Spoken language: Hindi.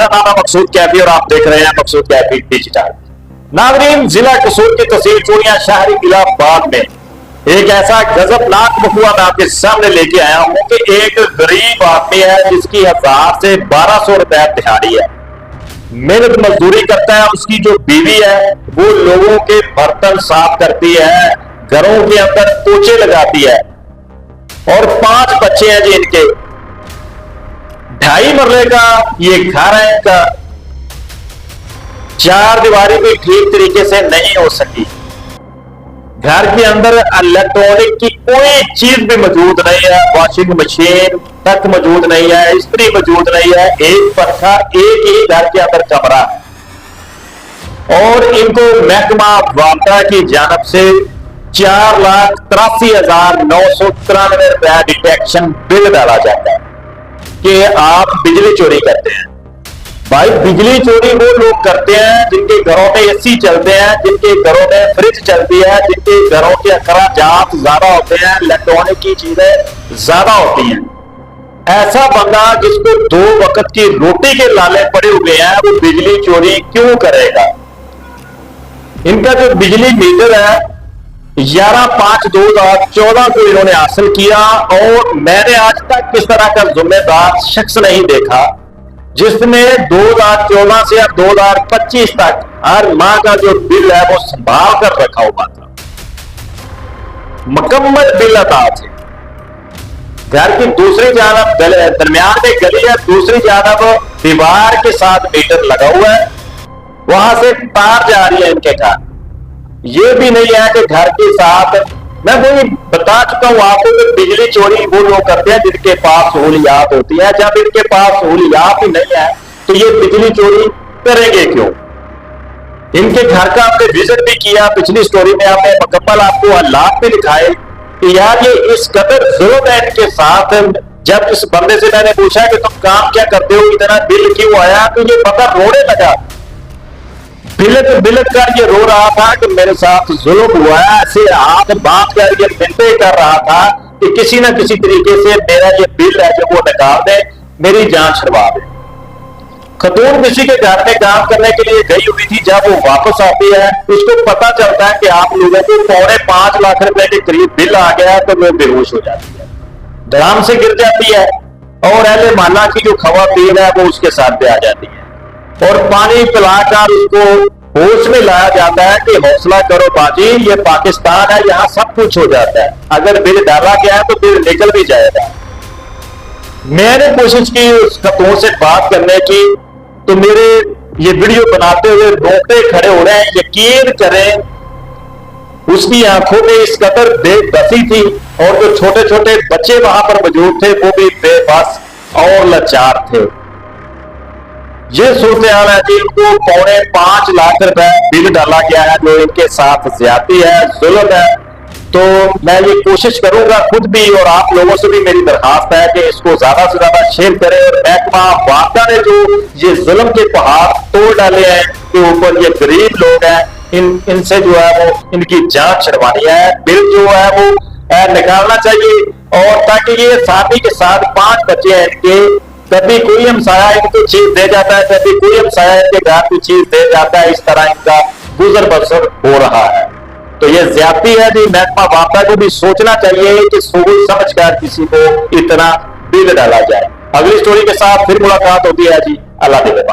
मेरा नाम है मकसूद कैफी और आप देख रहे हैं मकसूद कैफी डिजिटल। नाज़रीन, जिला कसूर की तहसील चूड़ियां शहरी किला बाग में एक ऐसा गजबनाक महुआ मैं आपके सामने लेके आया हूं कि एक गरीब आदमी है जिसकी 1000 से 1200 रुपए दिहाड़ी है, मेहनत मजदूरी करता है। उसकी जो बीवी है वो लोगों के बर्तन साफ करती है, घरों के अंदर पोछे लगाती है और 5 बच्चे हैं जी इनके। 2.5 मरले का ये घर है इनका। 4 दीवारी भी ठीक तरीके से नहीं हो सकी। घर के अंदर इलेक्ट्रॉनिक की कोई चीज भी मौजूद नहीं है, वॉशिंग मशीन तक मौजूद नहीं है, इस्त्री मौजूद नहीं है, एक पंखा, एक ही घर के अंदर कमरा है। और इनको महकमा वापडा की जानब से 4,83,993 रुपया डिटेक्शन बिल डाला जाता है कि आप बिजली चोरी करते हैं। भाई, बिजली चोरी वो लोग करते हैं जिनके घरों में एसी चलते हैं, जिनके घरों में फ्रिज चलती है, जिनके घरों के अखराजात ज्यादा होते हैं, इलेक्ट्रॉनिक की चीजें ज्यादा होती हैं। ऐसा बंदा जिसको 2 वक्त की रोटी के लाले पड़े हुए हैं, वो बिजली चोरी क्यों करेगा? इनका जो बिजली मीटर है 11/5/2014 को इन्होंने हासिल किया और मैंने आज तक किस तरह का जिम्मेदार शख्स नहीं देखा जिसने 2014 से 2025 तक हर माह का जो बिल है वो संभाल कर रखा हुआ था। मुकम्मल बिल अदा थे। घर की दूसरी जानब दरमियान में गली है, दूसरी जानब दीवार के साथ मीटर लगा हुआ है, वहां से तार जा रही है इनके घर। ये भी नहीं है कि घर के साथ, मैं वही बता चुका हूं आपको कि बिजली चोरी वो लोग करते हैं जिनके पास सहूलियात होती है। जब इनके पास सहूलियात ही नहीं है तो ये बिजली चोरी करेंगे क्यों? इनके घर का हमने विजिट भी किया, पिछली स्टोरी में आपने मुकम्मल आपको हालात भी दिखाए कि यार ये इस कदर जुल्म है इनके साथ। जब इस बंदे से मैंने पूछा कि तुम काम क्या करते हो, इतना बिल क्यों आया, तो ये बंदा रोने लगा। बिलक बिलक कर ये रो रहा था कि मेरे साथ जुल्म हुआ है। ऐसे हाथ बात कर ये मिन्नतें कर रहा था कि किसी ना किसी तरीके से मेरा ये बिल है जो वो निकाल दे, मेरी जान छुड़वा दे। खतून किसी के घर में काम करने के लिए गई हुई थी। जब वो वापस आती है उसको पता चलता है कि आप लोगों को 5.25 लाख रुपए के करीब बिल आ गया है, तो वो बेहोश हो जाती है, धड़ाम से गिर जाती है और अहले मोहल्ला की जो खवातीन है वो उसके साथ पे आ जाती है और पानी पिलाकर उसको होश में लाया जाता है कि हौसला करो बाजी, ये पाकिस्तान है, यहाँ सब कुछ हो जाता है। अगर बिल डाला गया है तो बिल निकल भी जाएगा। मैंने कोशिश की उस खतून से बात करने की, तो मेरे ये वीडियो बनाते हुए रोंगटे खड़े हो रहे हैं। यकीन करें उसकी आंखों में इस कदर बेबसी थी और जो छोटे छोटे बच्चे वहां पर मौजूद थे वो भी बेबस और लाचार थे। ये सूरत हाल है कि इनको 5.25 लाख रुपए बिल डाला गया है, जो इनके साथ ज्यादती है, जुल्म है। तो मैं ये कोशिश करूंगा खुद भी और आप लोगों से भी मेरी दरखास्त है कि इसको ज्यादा से ज्यादा शेयर करें। और महकमा वापडा ने जो ये जुल्म के पहाड़ तोड़ डाले हैं के ऊपर ये गरीब लोग हैं, इनसे जो है वो इनकी जान छुड़वानी है, बिल जो है वो निकालना चाहिए। और ताकि ये साथी के साथ 5 बच्चे हैं इनके, कभी कोई हमसाया इनको चीज दे जाता है, कभी कोई हमसाया इनके घर की चीज दे जाता है, इस तरह इनका गुजर बसर हो रहा है। तो ये ज्यादती है जी। महकमा वापडा को भी सोचना चाहिए कि सोच समझकर किसी को इतना बिल डाला जाए। अगली स्टोरी के साथ फिर मुलाकात होती है जी। अल्लाह हाफ़िज़।